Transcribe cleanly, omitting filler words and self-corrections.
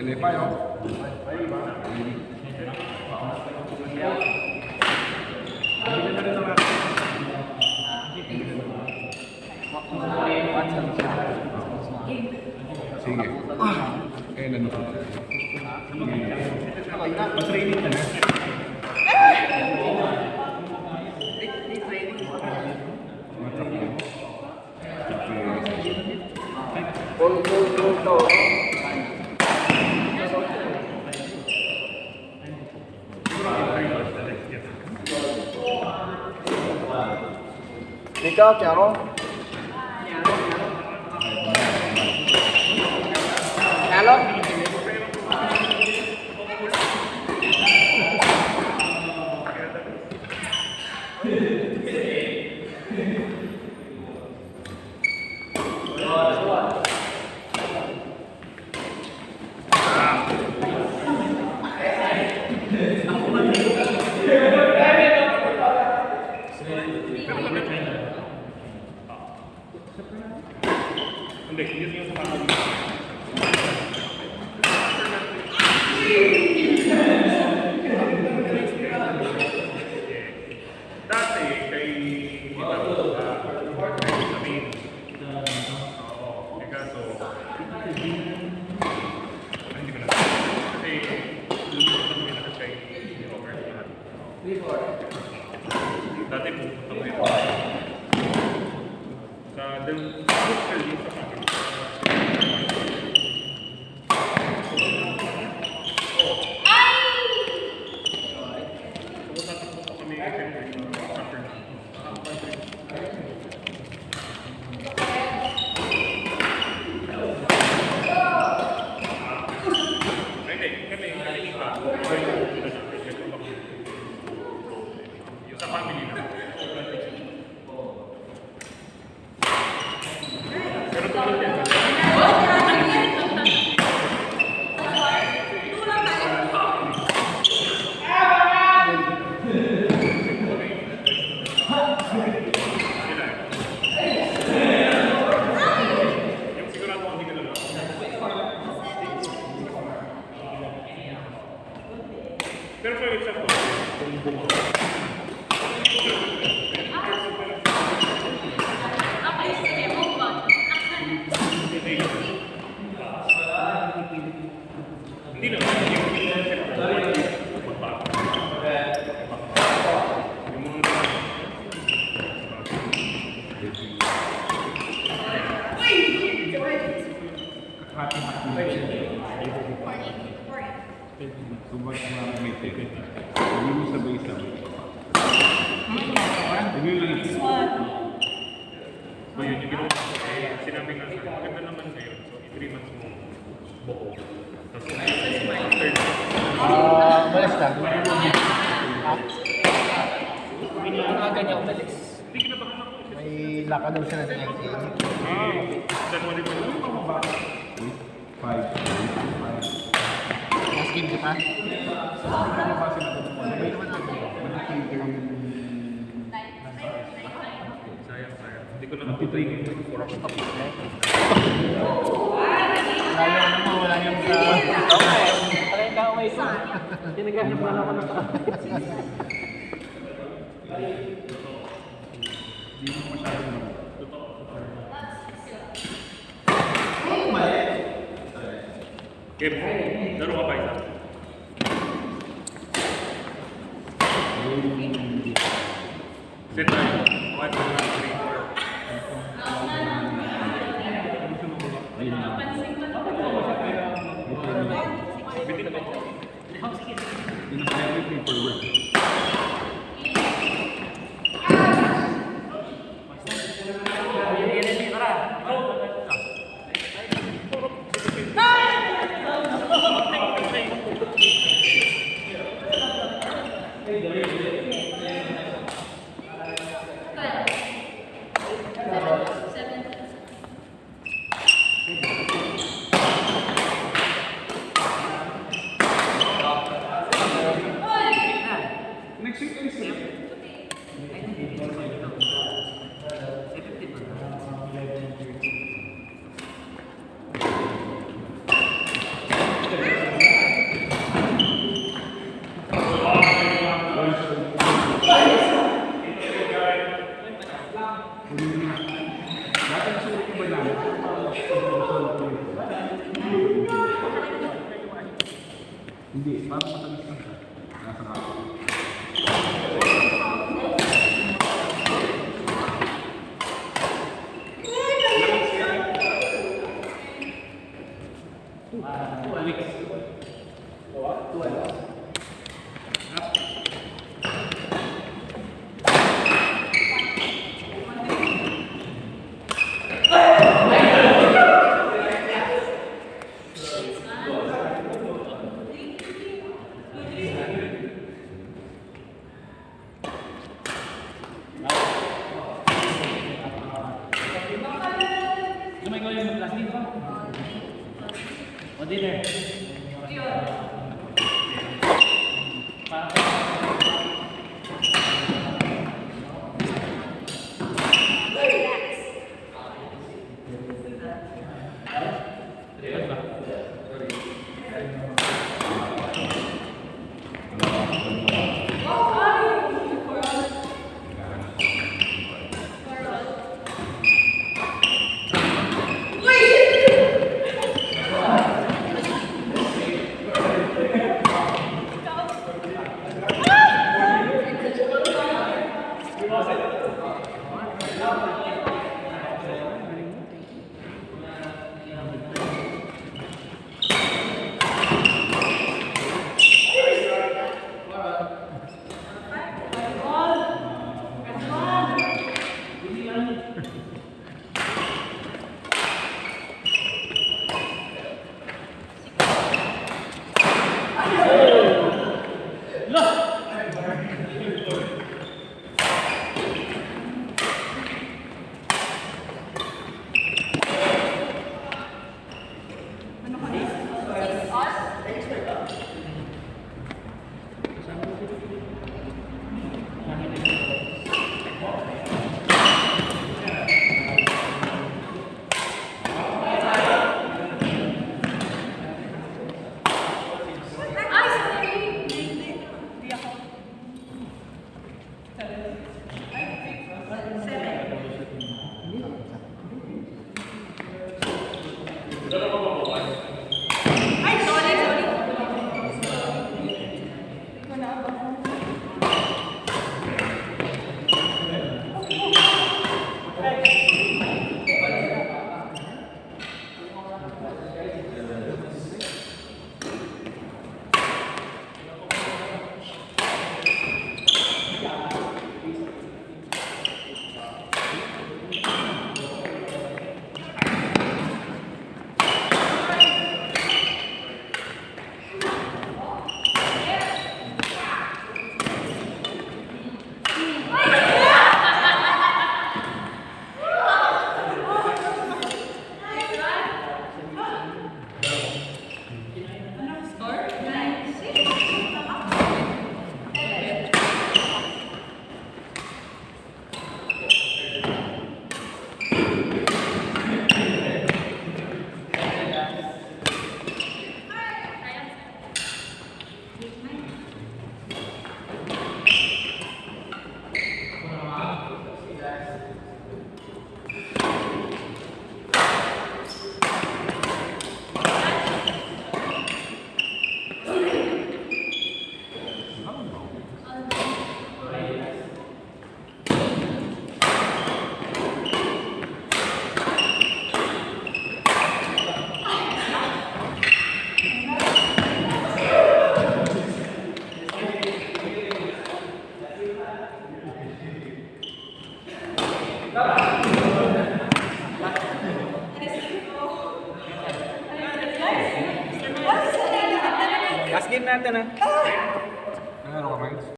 Pwede pa yun. Sige. Kailan na? Pa-training ka na? Ikaw, Charo? Halo? Hindi, yun yung sumasabi. Dati, kay sabihin. Oo, kaso, hindi ko na. Kasi, sabihin na kay Robert. Dati po, sabihin. Sa sa family na. Pero tulad yan. Yung sigurado hindi ka lang. Pero for example, hindi naman subak na may ticket. Hindi mo sabay-sabay. Hindi lang ito. So yun yung ginawa ko. Sinabi nga sa maganda naman sa'yo. So 3 months mo buo. Tapos after Malas ka? Aga niya umalis. hindi kinabahan ako. May lakad daw siya na sa NCA. January pa yun. 5. Mas game ka pa? Sayang. Hindi ko na napitrigin yung 4 hours. Lalo naman, wala yung sa... Parang ikaw may isa. Tinaghanap na naman ng Hindi mo masyadong game. Laro ka pa isa. Set tayo. 1, 2, 3, 4. Bitin na ba? Everything for work. Next week ay sila. Dinner. Last game natin ah.